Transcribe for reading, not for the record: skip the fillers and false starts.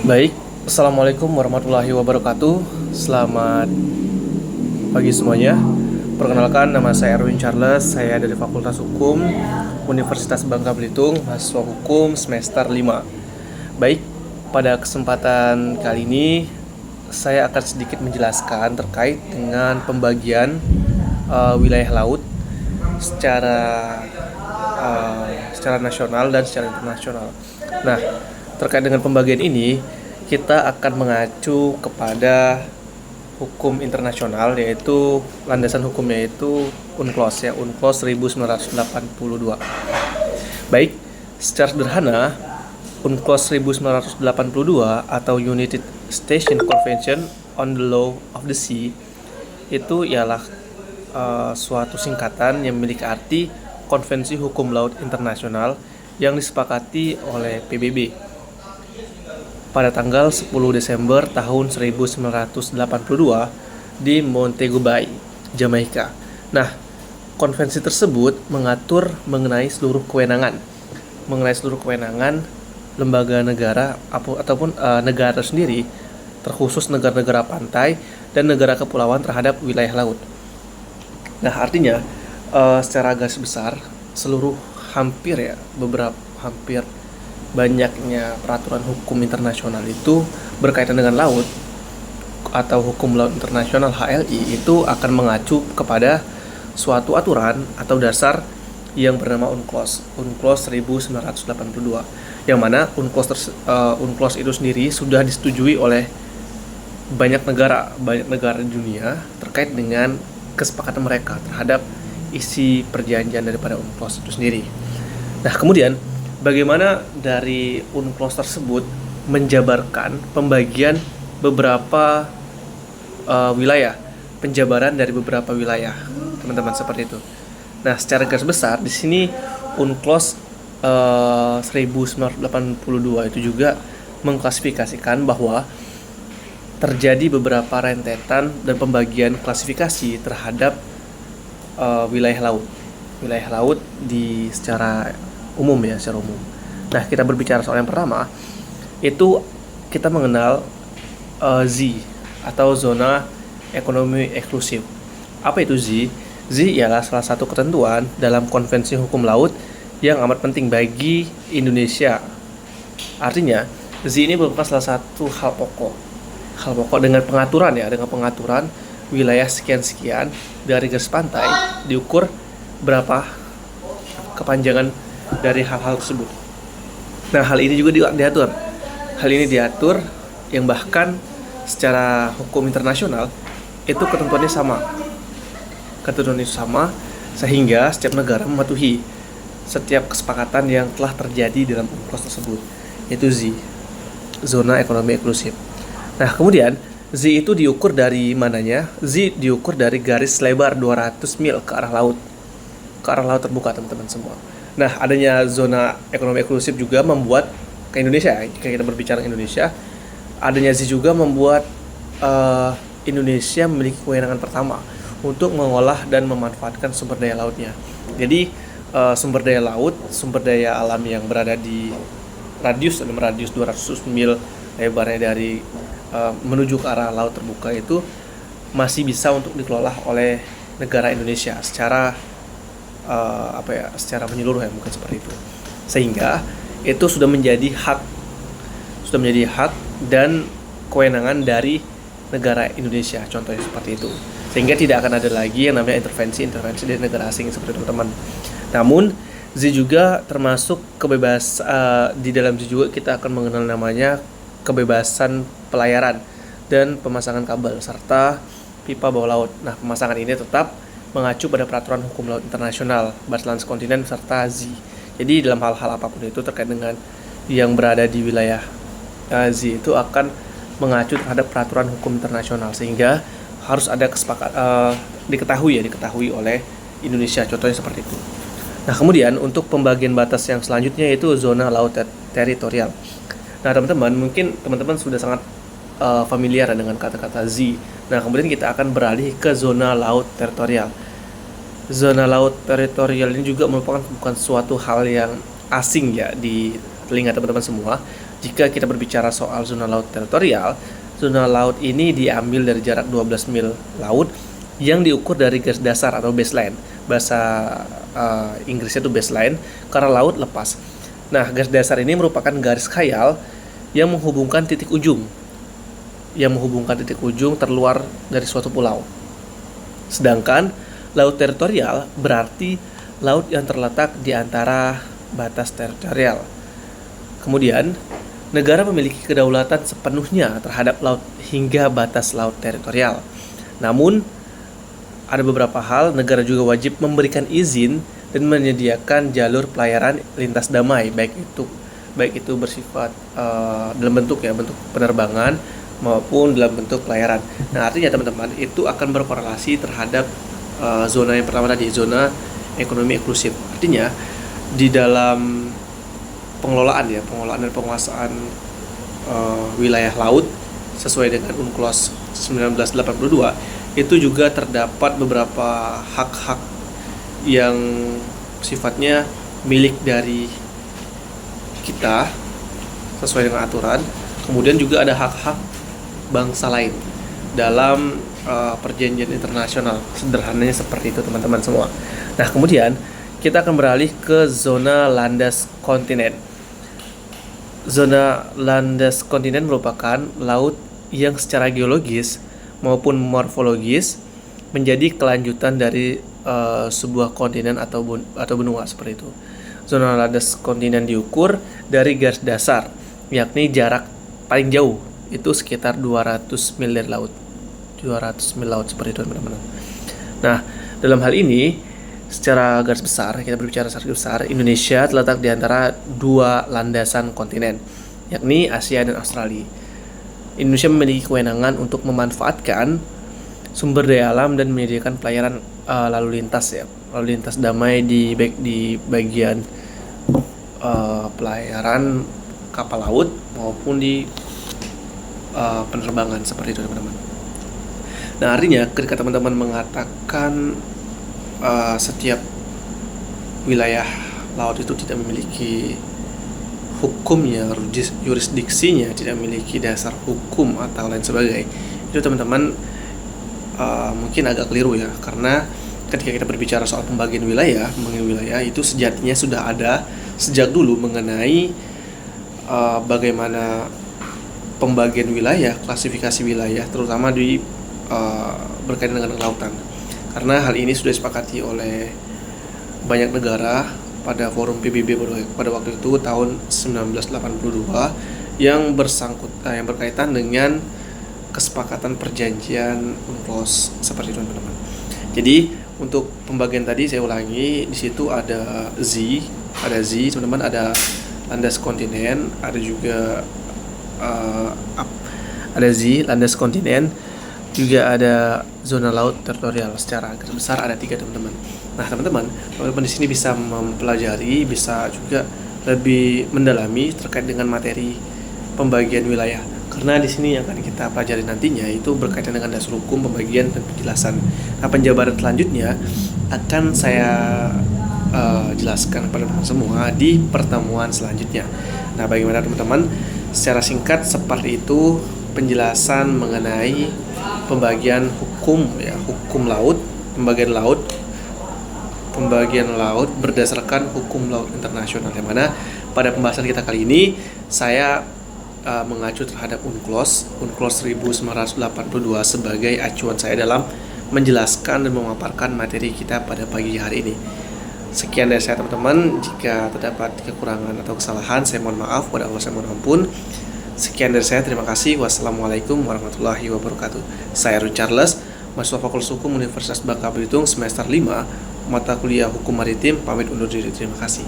Baik, Assalamualaikum warahmatullahi wabarakatuh. Selamat pagi semuanya. Perkenalkan, nama saya Erwin Charles. Saya dari Fakultas Hukum Universitas Bangka Belitung, mahasiswa hukum semester 5. Baik, pada kesempatan kali ini saya akan sedikit menjelaskan terkait dengan pembagian wilayah laut secara secara nasional dan secara internasional. Nah, terkait dengan pembagian ini, kita akan mengacu kepada hukum internasional, yaitu landasan hukumnya itu UNCLOS, ya, UNCLOS 1982. Baik, secara sederhana, UNCLOS 1982 atau United States Convention on the Law of the Sea itu ialah suatu singkatan yang memiliki arti Konvensi Hukum Laut Internasional yang disepakati oleh PBB pada tanggal 10 Desember tahun 1982 di Montego Bay, Jamaika. Nah, konvensi tersebut mengatur mengenai seluruh kewenangan lembaga negara ataupun negara sendiri, terkhusus negara-negara pantai dan negara kepulauan terhadap wilayah laut. Nah, artinya secara garis besar seluruh hampir banyaknya peraturan hukum internasional itu berkaitan dengan laut atau hukum laut internasional HLI itu akan mengacu kepada suatu aturan atau dasar yang bernama UNCLOS 1982, yang mana UNCLOS itu sendiri sudah disetujui oleh banyak negara di dunia terkait dengan kesepakatan mereka terhadap isi perjanjian daripada UNCLOS itu sendiri. Nah, kemudian bagaimana dari UNCLOS tersebut menjabarkan pembagian beberapa wilayah, penjabaran dari beberapa wilayah, teman-teman, seperti itu. Nah, secara garis besar di sini UNCLOS 1982 itu juga mengklasifikasikan bahwa terjadi beberapa rentetan dan pembagian klasifikasi terhadap wilayah laut di secara umum. Nah, kita berbicara soal yang pertama, itu kita mengenal Z atau zona ekonomi eksklusif. Apa itu Z? Z ialah salah satu ketentuan dalam konvensi hukum laut yang amat penting bagi Indonesia. Artinya, Z ini merupakan salah satu hal pokok dengan pengaturan wilayah sekian-sekian dari garis pantai, diukur berapa kepanjangan dari hal-hal tersebut. Nah, hal ini juga diatur. Yang bahkan secara hukum internasional itu ketentuannya sama, sehingga setiap negara mematuhi setiap kesepakatan yang telah terjadi dalam UNCLOS tersebut, yaitu Z, zona ekonomi eksklusif. Nah, kemudian Z itu diukur dari mananya? Z diukur dari garis lebar 200 mil ke arah laut terbuka, teman-teman semua. Nah, adanya zona ekonomi eksklusif juga membuat ke Indonesia, jika kita berbicara Indonesia, adanya Z juga membuat Indonesia memiliki kewenangan pertama untuk mengolah dan memanfaatkan sumber daya lautnya. Jadi sumber daya alam yang berada di radius 200 mil lebarnya dari menuju ke arah laut terbuka itu masih bisa untuk dikelola oleh negara Indonesia secara menyeluruh, ya, bukan seperti itu. Sehingga itu sudah menjadi hak dan kewenangan dari negara Indonesia, contohnya seperti itu. Sehingga tidak akan ada lagi yang namanya intervensi dari negara asing seperti itu, teman-teman. Namun Z juga termasuk di dalam Z juga kita akan mengenal namanya kebebasan pelayaran dan pemasangan kabel serta pipa bawah laut. Nah, pemasangan ini tetap mengacu pada peraturan hukum laut internasional, Barcelona kontinen serta Z. Jadi dalam hal-hal apapun itu terkait dengan yang berada di wilayah Z itu akan mengacu terhadap peraturan hukum internasional, sehingga harus ada diketahui oleh Indonesia, contohnya seperti itu. Nah, kemudian untuk pembagian batas yang selanjutnya yaitu zona laut teritorial. Nah, teman-teman, mungkin teman-teman sudah sangat familiar dengan kata-kata Z. Nah, kemudian kita akan beralih ke zona laut teritorial. Zona laut teritorial ini juga merupakan bukan suatu hal yang asing ya di telinga teman-teman semua. Jika kita berbicara soal zona laut teritorial, zona laut ini diambil dari jarak 12 mil laut yang diukur dari garis dasar atau baseline. Bahasa Inggrisnya itu baseline, karena laut lepas. Nah, garis dasar ini merupakan garis khayal yang menghubungkan titik ujung terluar dari suatu pulau. Sedangkan laut teritorial berarti laut yang terletak di antara batas teritorial. Kemudian, negara memiliki kedaulatan sepenuhnya terhadap laut hingga batas laut teritorial. Namun, ada beberapa hal negara juga wajib memberikan izin dan menyediakan jalur pelayaran lintas damai, baik itu bersifat dalam bentuk penerbangan maupun dalam bentuk pelayaran. Nah, artinya teman-teman itu akan berkorelasi terhadap zona yang pertama tadi, zona ekonomi eksklusif. Artinya di dalam pengelolaan dan penguasaan wilayah laut sesuai dengan UNCLOS 1982 itu juga terdapat beberapa hak-hak yang sifatnya milik dari kita sesuai dengan aturan. Kemudian juga ada hak-hak bangsa lain dalam perjanjian internasional. Sederhananya seperti itu teman-teman semua. Nah, kemudian kita akan beralih ke zona landas kontinen. Zona landas kontinen merupakan laut yang secara geologis maupun morfologis menjadi kelanjutan dari sebuah kontinen atau benua seperti itu. Zona landas kontinen diukur dari garis dasar, yakni jarak paling jauh itu sekitar 200 mil dari laut. 200 mil laut seperti itu teman-teman. Nah, dalam hal ini secara garis besar, kita berbicara secara besar, Indonesia terletak di antara dua landasan kontinen, yakni Asia dan Australia. Indonesia memiliki kewenangan untuk memanfaatkan sumber daya alam dan menyediakan pelayaran lalu lintas damai di bagian pelayaran kapal laut maupun di penerbangan seperti itu teman-teman. Nah, artinya ketika teman-teman mengatakan setiap wilayah laut itu tidak memiliki hukumnya, yurisdiksinya, tidak memiliki dasar hukum atau lain sebagainya, itu teman-teman mungkin agak keliru ya, karena ketika kita berbicara soal pembagian wilayah itu sejatinya sudah ada sejak dulu mengenai bagaimana pembagian wilayah, klasifikasi wilayah, terutama di berkaitan dengan lautan. Karena hal ini sudah disepakati oleh banyak negara pada forum PBB pada waktu itu tahun 1982 yang berkaitan dengan kesepakatan perjanjian UNCLOS seperti itu teman-teman. Jadi untuk pembagian tadi saya ulangi, di situ ada Z teman-teman, ada landas kontinen, ada juga ada Z landas kontinen, juga ada zona laut teritorial. Secara garis besar ada 3 teman-teman. Nah teman-teman di sini bisa mempelajari, bisa juga lebih mendalami terkait dengan materi pembagian wilayah. Karena di sini yang akan kita pelajari nantinya itu berkaitan dengan dasar hukum, pembagian dan penjelasan. Nah, penjabaran selanjutnya akan saya jelaskan kepada teman semua di pertemuan selanjutnya. Nah, bagaimana teman-teman? Secara singkat seperti itu penjelasan mengenai pembagian hukum laut, pembagian laut berdasarkan hukum laut internasional, yang mana pada pembahasan kita kali ini saya mengacu terhadap UNCLOS 1982 sebagai acuan saya dalam menjelaskan dan memaparkan materi kita pada pagi hari ini. Sekian dari saya teman-teman. Jika terdapat kekurangan atau kesalahan, saya mohon maaf, kepada Allah saya mohon ampun. Sekian dari saya, terima kasih. Wassalamualaikum warahmatullahi wabarakatuh. Saya Run Charles, mahasiswa Fakultas Hukum Universitas Bangka Belitung semester 5, mata kuliah Hukum Maritim, pamit undur diri. Terima kasih.